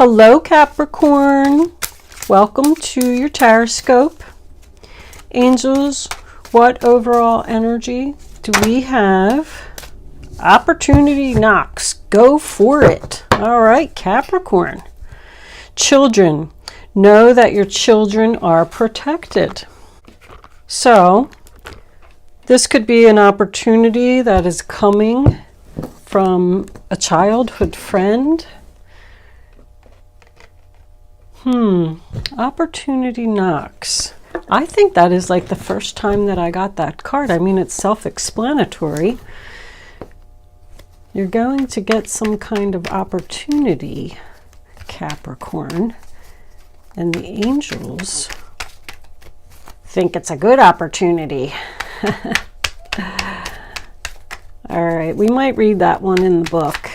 Hello Capricorn, welcome to your horoscope. Angels, what overall energy do we have? Opportunity knocks, go for it. All right, Capricorn. Children, know that your children are protected. So this could be an opportunity that is coming from a childhood friend. Opportunity knocks. I think that is like the first time that I got that card. I mean, it's self-explanatory. You're going to get some kind of opportunity, Capricorn. And the angels think it's a good opportunity. All right, we might read that one in the book.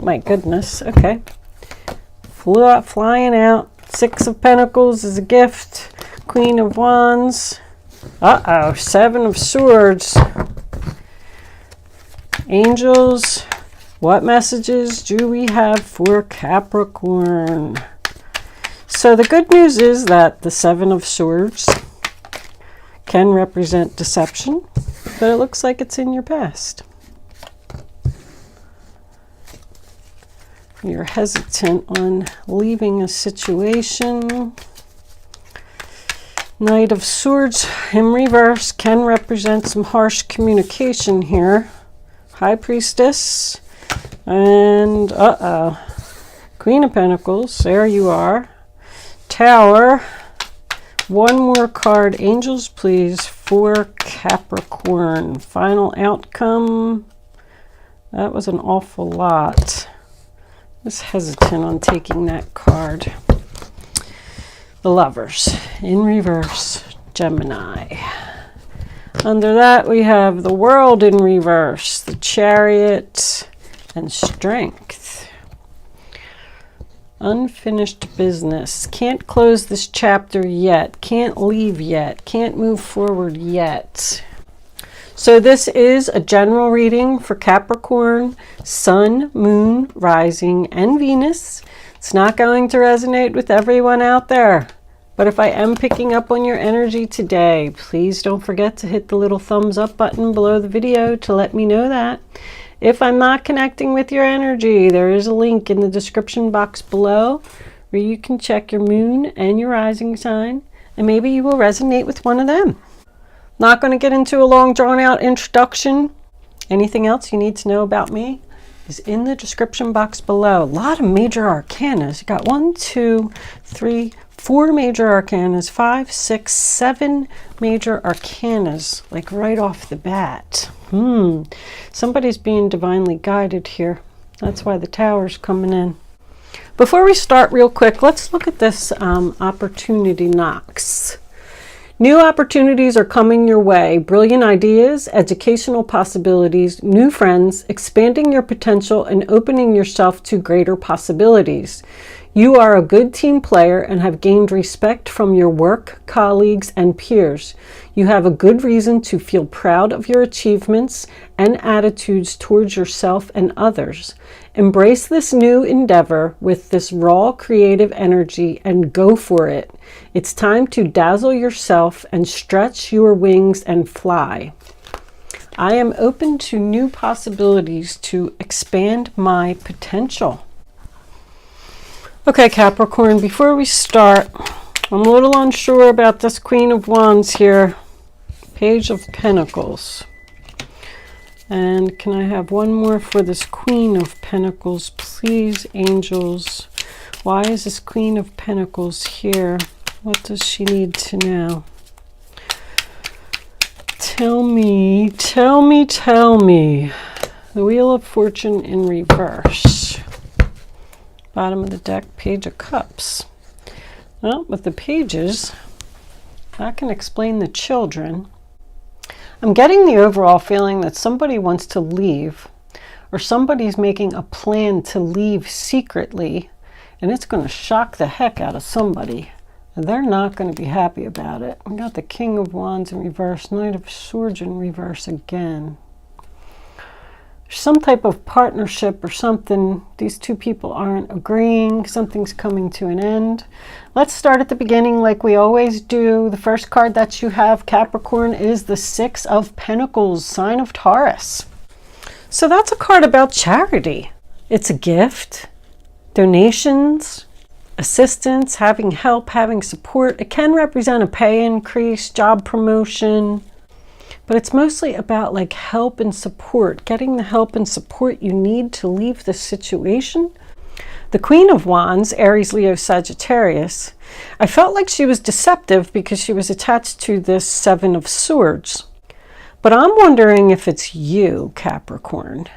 My goodness, okay. Flying out. Six of Pentacles is a gift. Queen of Wands. Uh-oh, Seven of Swords. Angels, what messages do we have for Capricorn? So the good news is that the Seven of Swords can represent deception, but it looks like it's in your past. You're hesitant on leaving a situation. Knight of Swords in reverse can represent some harsh communication here. High Priestess. And Queen of Pentacles. There you are. Tower. One more card. Angels, please, for Capricorn. Final outcome. That was an awful lot. I was hesitant on taking that card. The Lovers in reverse, Gemini. Under that we have the World in reverse, the Chariot, and Strength. Unfinished business. Can't close this chapter yet. Can't leave yet. Can't move forward yet. So this is a general reading for Capricorn, Sun, Moon, Rising, and Venus. It's not going to resonate with everyone out there. But if I am picking up on your energy today, please don't forget to hit the little thumbs up button below the video to let me know that. If I'm not connecting with your energy, there is a link in the description box below where you can check your moon and your rising sign, and maybe you will resonate with one of them. Not going to get into a long drawn-out introduction. Anything else you need to know about me is in the description box below. A lot of major arcanas. You got 1, 2, 3, 4 major arcanas, 5, 6, 7 major arcanas, like right off the bat. Somebody's being divinely guided here. That's why the Tower's coming in. Before we start real quick, let's look at this opportunity knocks. New opportunities are coming your way. Brilliant ideas, educational possibilities, new friends, expanding your potential and opening yourself to greater possibilities. You are a good team player and have gained respect from your work, colleagues, and peers. You have a good reason to feel proud of your achievements and attitudes towards yourself and others. Embrace this new endeavor with this raw creative energy and go for it. It's time to dazzle yourself and stretch your wings and fly. I am open to new possibilities to expand my potential. Okay, Capricorn, before we start, I'm a little unsure about this Queen of Wands here. Page of Pentacles. And can I have one more for this Queen of Pentacles, please, angels? Why is this Queen of Pentacles here? What does she need to know? Tell me, tell me, tell me. The Wheel of Fortune in reverse. Bottom of the deck, Page of Cups. Well, with the pages, that can explain the children. I'm getting the overall feeling that somebody wants to leave, or somebody's making a plan to leave secretly, and it's going to shock the heck out of somebody. And they're not going to be happy about it. We got the King of Wands in reverse, Knight of Swords in reverse again. Some type of partnership or something. These two people aren't agreeing. Something's coming to an end. Let's start at the beginning like we always do. The first card that you have, Capricorn, is the Six of Pentacles, sign of Taurus. So that's a card about charity. It's a gift, donations, assistance, having help, having support. It can represent a pay increase, job promotion. But it's mostly about like help and support, getting the help and support you need to leave this situation. The Queen of Wands, Aries, Leo, Sagittarius, I felt like she was deceptive because she was attached to this Seven of Swords. But I'm wondering if it's you, Capricorn.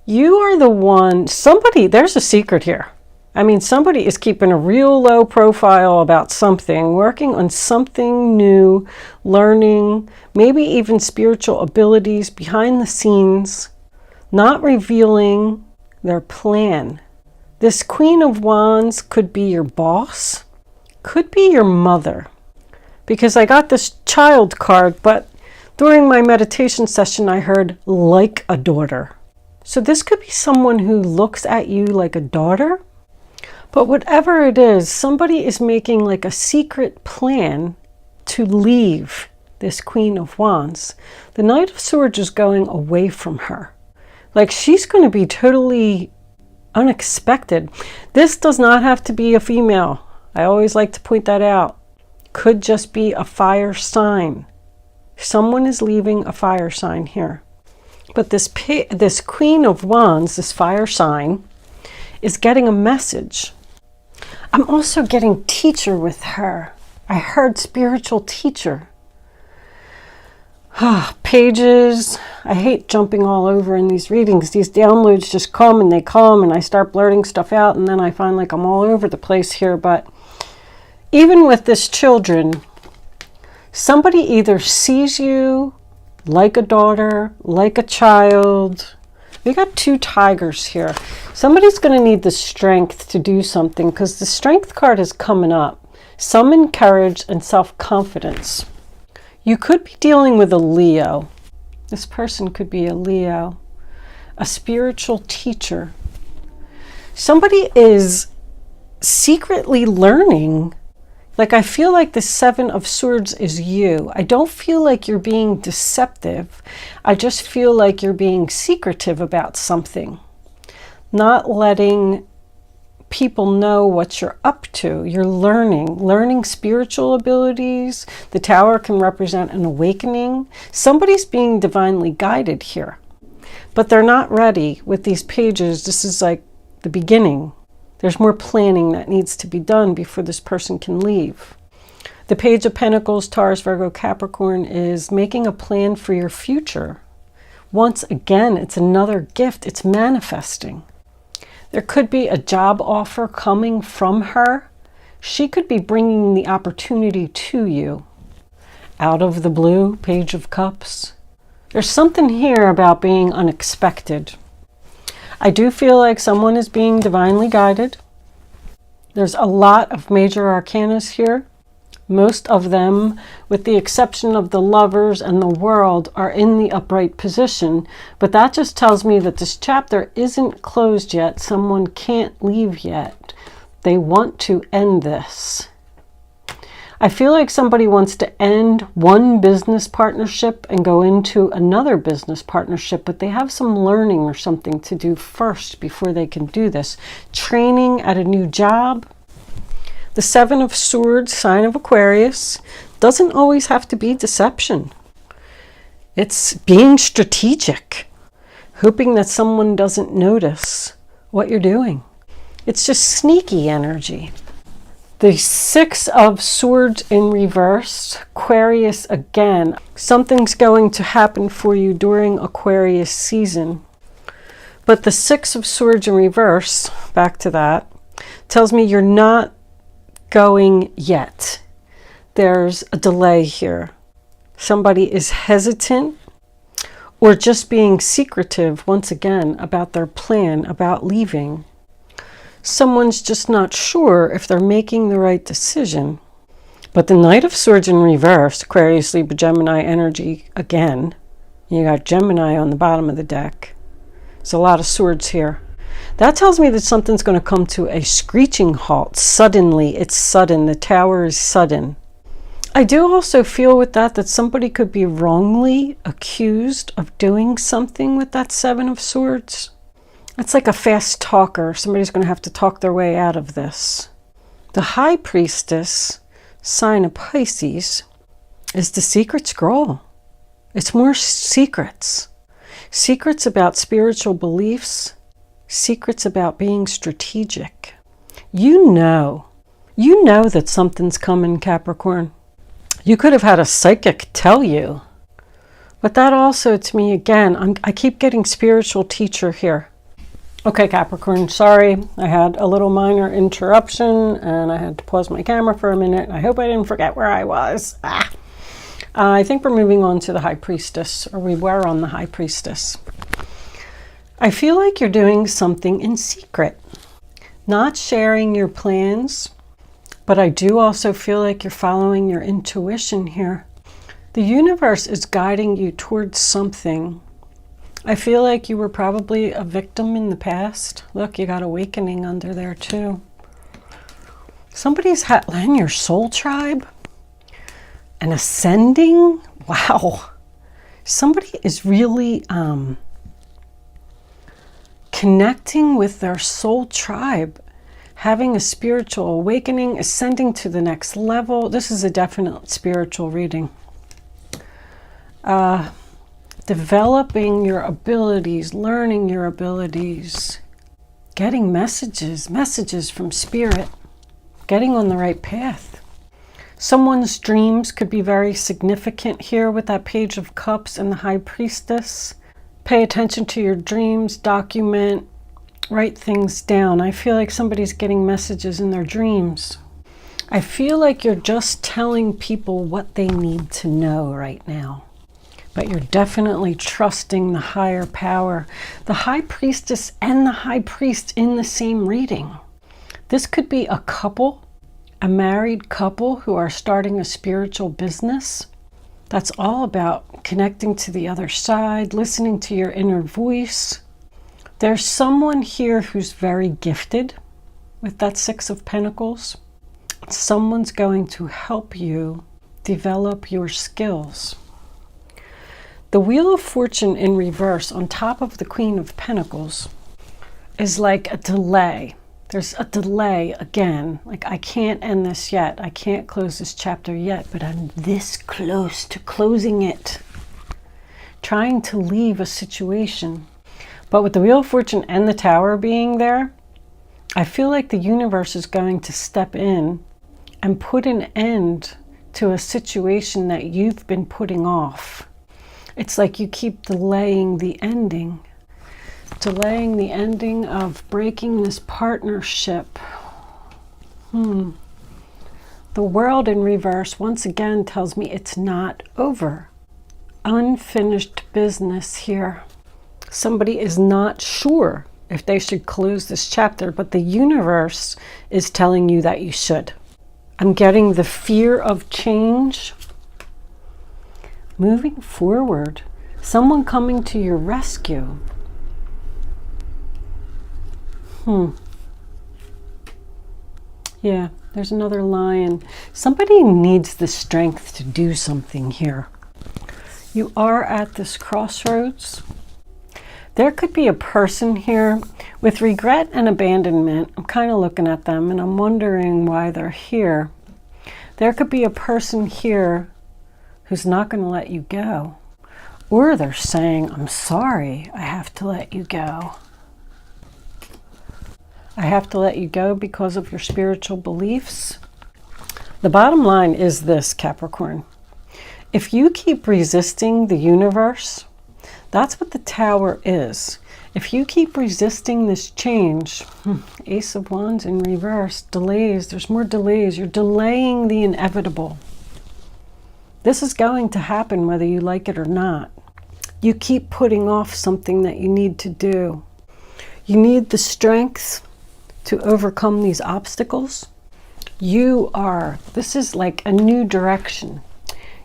You are the one, there's a secret here. I mean, somebody is keeping a real low profile about something, working on something new, learning, maybe even spiritual abilities behind the scenes, not revealing their plan. This Queen of Wands could be your boss, could be your mother, because I got this child card, but during my meditation session, I heard like a daughter. So this could be someone who looks at you like a daughter. But whatever it is, somebody is making like a secret plan to leave this Queen of Wands. The Knight of Swords is going away from her. Like she's going to be totally unexpected. This does not have to be a female. I always like to point that out. Could just be a fire sign. Someone is leaving a fire sign here. But this Queen of Wands, this fire sign, is getting a message. I'm also getting teacher with her. I heard spiritual teacher. Pages. I hate jumping all over in these readings. These downloads just come and they come and I start blurting stuff out and then I find like I'm all over the place here. But even with this children, somebody either sees you like a daughter, like a child. We got two tigers here. Somebody's going to need the strength to do something because the strength card is coming up. Summon courage and self-confidence. You could be dealing with a Leo. This person could be a Leo. A spiritual teacher. Somebody is secretly learning. Like I feel like the Seven of Swords is you. I don't feel like you're being deceptive. I just feel like you're being secretive about something. Not letting people know what you're up to. You're learning spiritual abilities. The Tower can represent an awakening. Somebody's being divinely guided here. But they're not ready with these pages. This is like the beginning. There's more planning that needs to be done before this person can leave. The Page of Pentacles, Taurus, Virgo, Capricorn, is making a plan for your future. Once again, it's another gift. It's manifesting. There could be a job offer coming from her. She could be bringing the opportunity to you. Out of the blue, Page of Cups. There's something here about being unexpected. I do feel like someone is being divinely guided. There's a lot of major arcanas here. Most of them, with the exception of the Lovers and the World, are in the upright position. But that just tells me that this chapter isn't closed yet. Someone can't leave yet. They want to end this. I feel like somebody wants to end one business partnership and go into another business partnership, but they have some learning or something to do first before they can do this. Training at a new job. The Seven of Swords, sign of Aquarius, doesn't always have to be deception. It's being strategic, hoping that someone doesn't notice what you're doing. It's just sneaky energy. The Six of Swords in reverse, Aquarius again. Something's going to happen for you during Aquarius season. But the Six of Swords in reverse, back to that, tells me you're not going yet. There's a delay here. Somebody is hesitant or just being secretive once again about their plan, about leaving. Someone's just not sure if they're making the right decision. But the Knight of Swords in reverse, Aquarius, Libra, Gemini energy again. You got Gemini on the bottom of the deck. There's a lot of swords here. That tells me that something's going to come to a screeching halt. Suddenly, it's sudden. The Tower is sudden. I do also feel with that somebody could be wrongly accused of doing something with that Seven of Swords. It's like a fast talker. Somebody's going to have to talk their way out of this. The High Priestess, sign of Pisces, is the secret scroll. It's more secrets. Secrets about spiritual beliefs. Secrets about being strategic. You know that something's coming, Capricorn. You could have had a psychic tell you. But that also, to me, again, I keep getting spiritual teacher here. Okay, Capricorn, sorry. I had a little minor interruption and I had to pause my camera for a minute. I hope I didn't forget where I was. I think we're moving on to the High Priestess, or we were on the High Priestess. I feel like you're doing something in secret, not sharing your plans, but I do also feel like you're following your intuition here. The universe is guiding you towards something. I feel like you were probably a victim in the past. Look, you got awakening under there too. Somebody's in your soul tribe and ascending. Wow. Somebody is really connecting with their soul tribe, having a spiritual awakening, ascending to the next level. This is a definite spiritual reading. Developing your abilities, learning your abilities, getting messages from spirit, getting on the right path. Someone's dreams could be very significant here with that Page of Cups and the High Priestess. Pay attention to your dreams, document, write things down. I feel like somebody's getting messages in their dreams. I feel like you're just telling people what they need to know right now. But you're definitely trusting the higher power. The High Priestess and the High Priest in the same reading. This could be a couple, a married couple who are starting a spiritual business. That's all about connecting to the other side, listening to your inner voice. There's someone here who's very gifted with that Six of Pentacles. Someone's going to help you develop your skills. The Wheel of Fortune in reverse on top of the Queen of Pentacles is like a delay. There's a delay again. Like, I can't end this yet. I can't close this chapter yet, but I'm this close to closing it. Trying to leave a situation. But with the Wheel of Fortune and the Tower being there, I feel like the universe is going to step in and put an end to a situation that you've been putting off. It's like you keep delaying the ending of breaking this partnership. The World in reverse once again tells me it's not over. Unfinished business here. Somebody is not sure if they should close this chapter, but the universe is telling you that you should. I'm getting the fear of change. Moving forward, someone coming to your rescue. Yeah, there's another lion. Somebody needs the strength to do something here. You are at this crossroads. There could be a person here with regret and abandonment. I'm kind of looking at them and I'm wondering why they're here. There could be a person here who's not going to let you go. Or they're saying, I'm sorry, I have to let you go. I have to let you go because of your spiritual beliefs. The bottom line is this, Capricorn. If you keep resisting the universe, that's what the Tower is. If you keep resisting this change, Ace of Wands in reverse, delays, there's more delays. You're delaying the inevitable. This is going to happen whether you like it or not. You keep putting off something that you need to do. You need the strength to overcome these obstacles. This is like a new direction.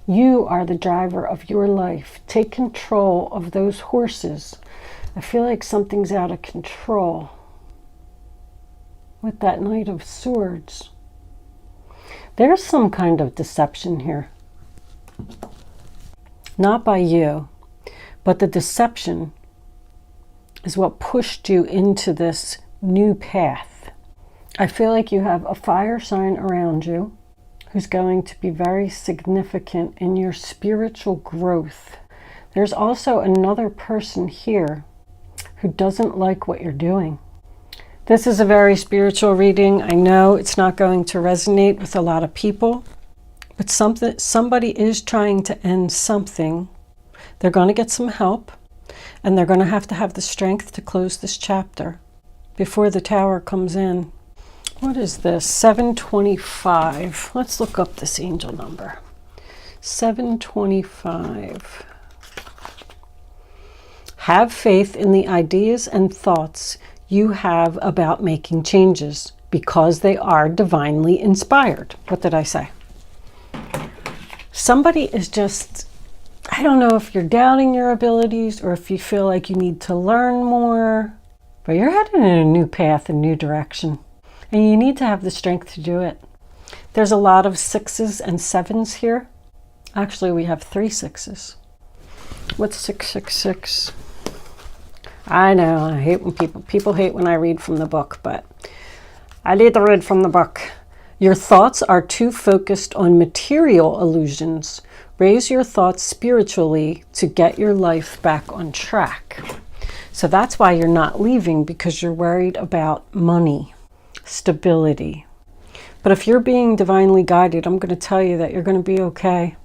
You are the driver of your life. Take control of those horses. I feel like something's out of control with that Knight of Swords. There's some kind of deception here. Not by you, but the deception is what pushed you into this new path. I feel like you have a fire sign around you who's going to be very significant in your spiritual growth. There's also another person here who doesn't like what you're doing. This is a very spiritual reading. I know it's not going to resonate with a lot of people, but somebody is trying to end something. They're going to get some help, and they're going to have the strength to close this chapter before the Tower comes in. What is this? 725. Let's look up this angel number. 725. Have faith in the ideas and thoughts you have about making changes because they are divinely inspired. What did I say? Somebody is just, I don't know if you're doubting your abilities or if you feel like you need to learn more, but you're headed in a new path, a new direction, and you need to have the strength to do it. There's a lot of 6s and 7s here. Actually, we have 3 6s. What's 666? I know, I hate when people hate when I read from the book, but I need to read from the book. Your thoughts are too focused on material illusions. Raise your thoughts spiritually to get your life back on track. So that's why you're not leaving, because you're worried about money, stability. But if you're being divinely guided, I'm going to tell you that you're going to be okay.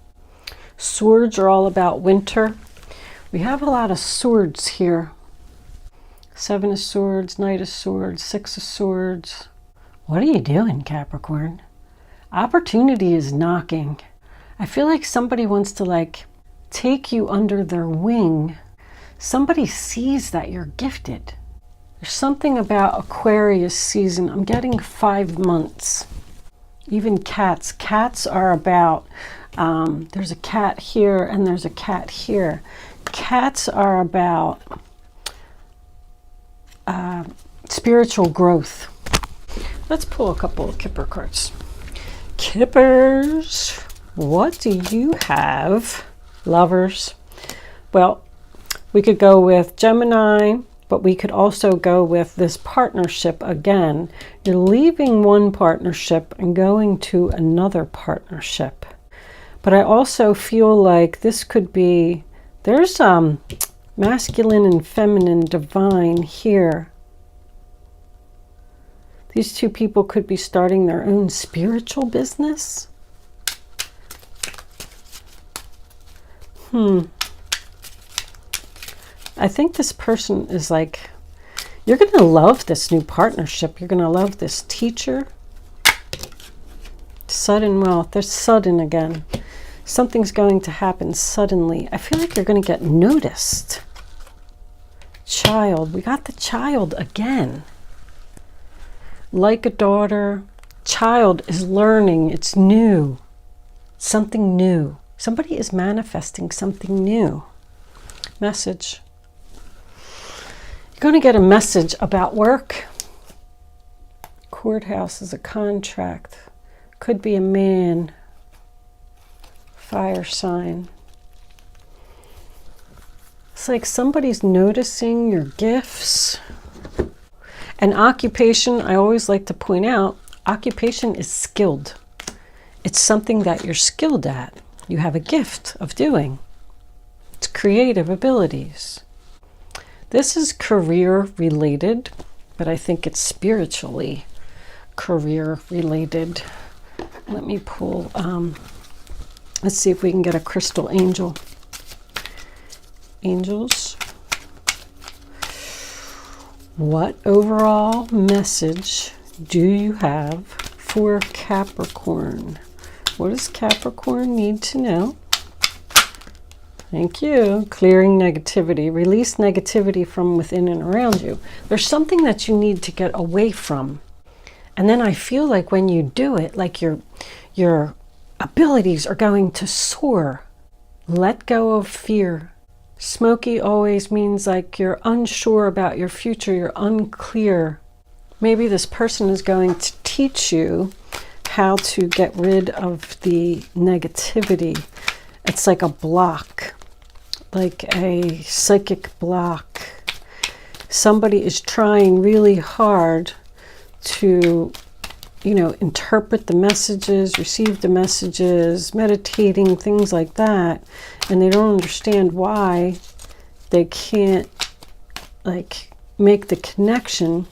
Swords are all about winter. We have a lot of swords here. 7 of Swords, Knight of Swords, 6 of Swords. What are you doing, Capricorn? Opportunity is knocking. I feel like somebody wants to take you under their wing. Somebody sees that you're gifted. There's something about Aquarius season. I'm getting 5 months. Even cats. Cats are about, there's a cat here and there's a cat here. Cats are about spiritual growth. Let's pull a couple of Kipper cards. Kippers, what do you have? Lovers. Well, we could go with Gemini, but we could also go with this partnership again. You're leaving one partnership and going to another partnership. But I also feel like this could be, there's masculine and feminine divine here. These two people could be starting their own spiritual business. I think this person is like, you're going to love this new partnership. You're going to love this teacher. Sudden wealth. There's sudden again. Something's going to happen suddenly. I feel like you're going to get noticed. Child. We got the child again. Like a daughter. Child is learning. It's new. Something new. Somebody is manifesting something new. Message. You're going to get a message about work. Courthouse is a contract. Could be a man. Fire sign. It's like somebody's noticing your gifts. And occupation, I always like to point out, occupation is skilled. It's something that you're skilled at. You have a gift of doing. It's creative abilities. This is career related, but I think it's spiritually career related. Let me pull, let's see if we can get a crystal angel. Angels. What overall message do you have for Capricorn? What does Capricorn need to know? Thank you. Clearing negativity. Release negativity from within and around you. There's something that you need to get away from. And then I feel like when you do it, like your abilities are going to soar. Let go of fear. Smoky always means like you're unsure about your future, you're unclear. Maybe this person is going to teach you how to get rid of the negativity. It's like a block, like a psychic block. Somebody is trying really hard to, interpret the messages, receive the messages, meditating, things like that. And they don't understand why they can't, make the connection.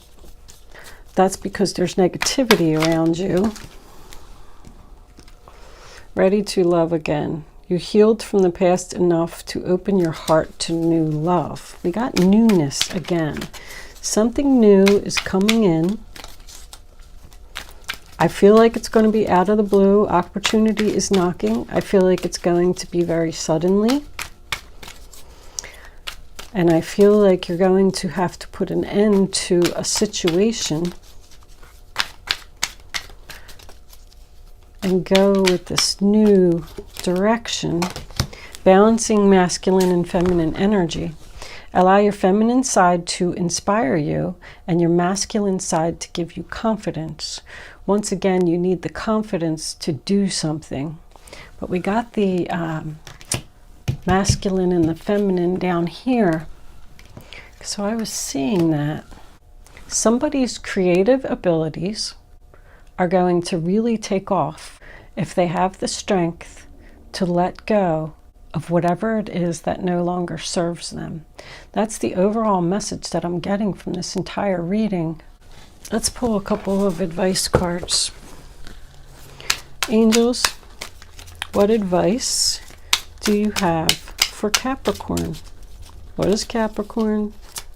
That's because there's negativity around you. Ready to love again. You healed from the past enough to open your heart to new love. We got newness again. Something new is coming in. I feel like it's going to be out of the blue. Opportunity is knocking. I feel like it's going to be very suddenly. And I feel like you're going to have to put an end to a situation and go with this new direction, balancing masculine and feminine energy. Allow your feminine side to inspire you and your masculine side to give you confidence. Once again, you need the confidence to do something. But we got the masculine and the feminine down here. So I was seeing that somebody's creative abilities are going to really take off if they have the strength to let go of whatever it is that no longer serves them. That's the overall message that I'm getting from this entire reading. Let's pull a couple of advice cards. Angels, what advice do you have for Capricorn? What does Capricorn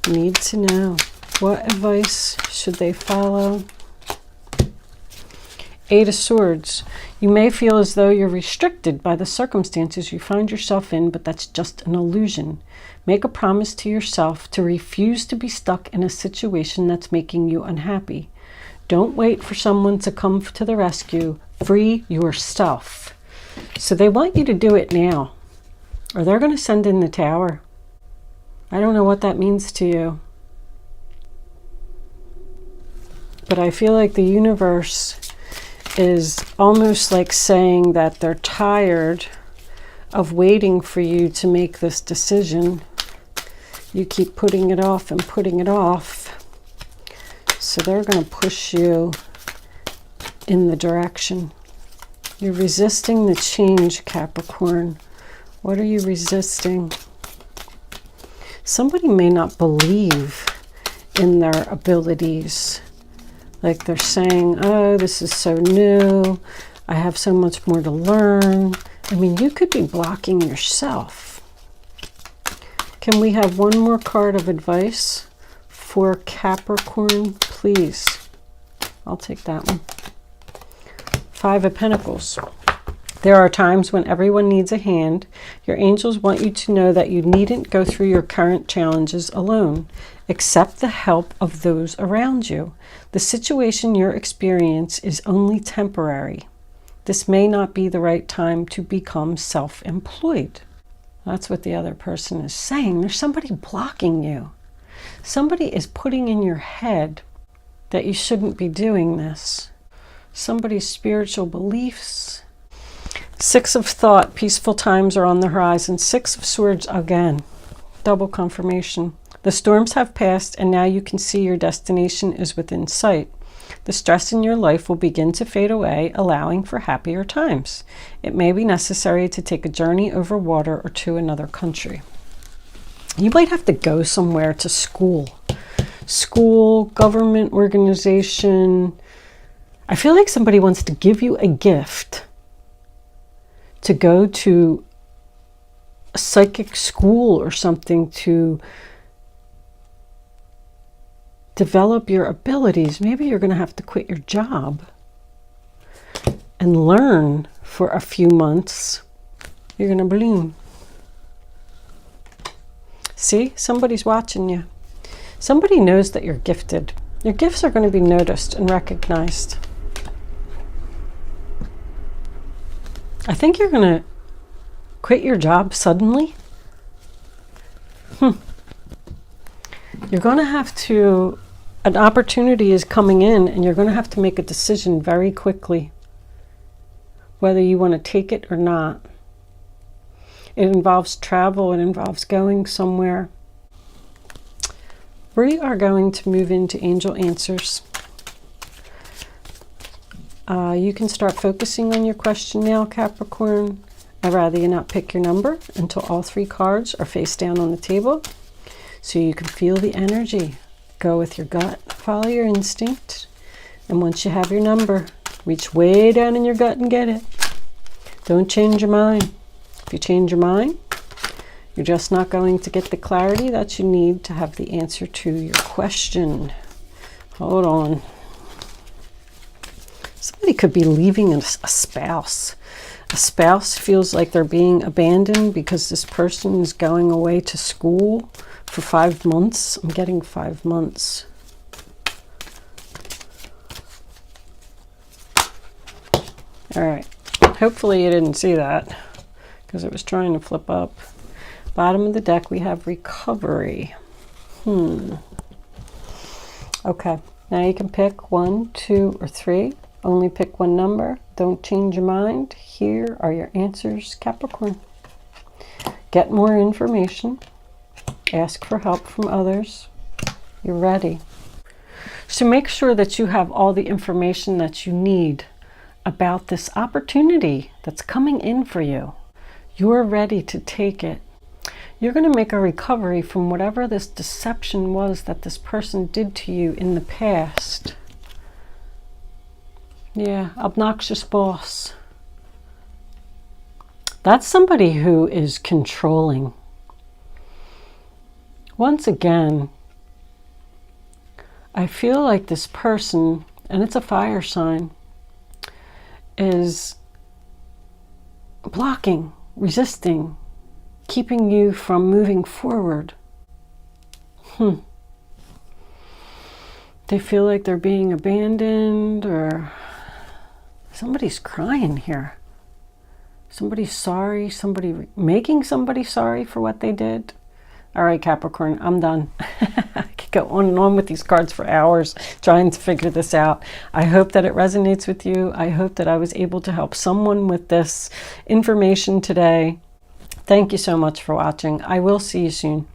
need to know? What advice should they follow? Eight of Swords. You may feel as though you're restricted by the circumstances you find yourself in, but that's just an illusion. Make a promise to yourself to refuse to be stuck in a situation that's making you unhappy. Don't wait for someone to come to the rescue. Free yourself. So they want you to do it now, or they're going to send in the tower. I don't know what that means to you, but I feel like the universe is almost like saying that they're tired of waiting for you to make this decision. You keep putting it off and putting it off. So they're going to push you in the direction. You're resisting the change, Capricorn. What are you resisting? Somebody may not believe in their abilities. Like they're saying, oh, this is so new. I have so much more to learn. I mean, you could be blocking yourself. Can we have one more card of advice for Capricorn, please? I'll take that one. Five of Pentacles. There are times when everyone needs a hand. Your angels want you to know that you needn't go through your current challenges alone. Accept the help of those around you. The situation you're experiencing is only temporary. This may not be the right time to become self-employed. That's what the other person is saying. There's somebody blocking you. Somebody is putting in your head that you shouldn't be doing this. Somebody's spiritual beliefs. Six of Thought, peaceful times are on the horizon. Six of Swords again, double confirmation. The storms have passed and now you can see your destination is within sight. The stress in your life will begin to fade away, allowing for happier times. It may be necessary to take a journey over water or to another country. You might have to go somewhere to school. School, government organization. I feel like somebody wants to give you a gift to go to a psychic school or something to develop your abilities. Maybe you're going to have to quit your job and learn for a few months. You're going to bloom. See, somebody's watching you. Somebody knows that you're gifted. Your gifts are going to be noticed and recognized. I think you're going to quit your job suddenly. You're going to have to, an opportunity is coming in and you're going to have to make a decision very quickly, whether you want to take it or not. It involves travel, it involves going somewhere. We are going to move into angel answers. You can start focusing on your question now, Capricorn. I'd rather you not pick your number until all 3 cards are face down on the table, so you can feel the energy. Go with your gut, follow your instinct, and once you have your number, reach way down in your gut and get it. Don't change your mind. If you change your mind, you're just not going to get the clarity that you need to have the answer to your question. Hold on. Somebody could be leaving a spouse. A spouse feels like they're being abandoned because this person is going away to school for 5 months. I'm getting 5 months. All right. Hopefully you didn't see that because it was trying to flip up. Bottom of the deck, we have recovery. Okay. Now you can pick 1, 2, or 3. Only pick one number. Don't change your mind. Here are your answers, Capricorn. Get more information. Ask for help from others. You're ready. So make sure that you have all the information that you need about this opportunity that's coming in for you. You're ready to take it. You're going to make a recovery from whatever this deception was that this person did to you in the past. Yeah, obnoxious boss. That's somebody who is controlling. Once again, I feel like this person, and it's a fire sign, is blocking, resisting, keeping you from moving forward. They feel like they're being abandoned, or somebody's crying here. Somebody's sorry, somebody making somebody sorry for what they did. All right, Capricorn, I'm done. I could go on and on with these cards for hours trying to figure this out. I hope that it resonates with you. I hope that I was able to help someone with this information today. Thank you so much for watching. I will see you soon.